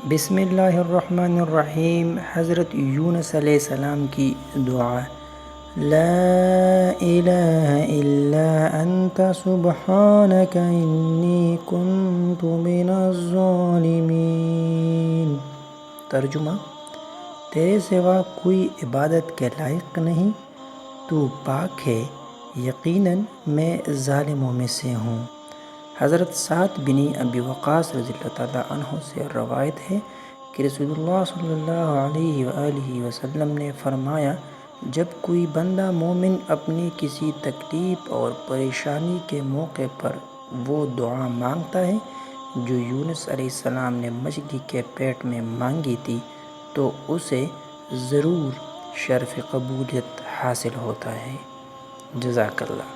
بسم اللہ الرحمن الرحیم۔ حضرت یونس علیہ السلام کی دعا: لا الہ الا انت سبحانک انی کنت من الظالمین۔ ترجمہ: تیرے سوا کوئی عبادت کے لائق نہیں، تو پاک ہے، یقیناً میں ظالموں میں سے ہوں۔ حضرت سعد بن ابی وقاص رضی اللہ تعالیٰ عنہ سے روایت ہے کہ رسول اللہ صلی اللہ علیہ وآلہ وسلم نے فرمایا، جب کوئی بندہ مومن اپنی کسی تکلیف اور پریشانی کے موقع پر وہ دعا مانگتا ہے جو یونس علیہ السلام نے مچھلی کے پیٹ میں مانگی تھی، تو اسے ضرور شرف قبولیت حاصل ہوتا ہے۔ جزاک اللہ۔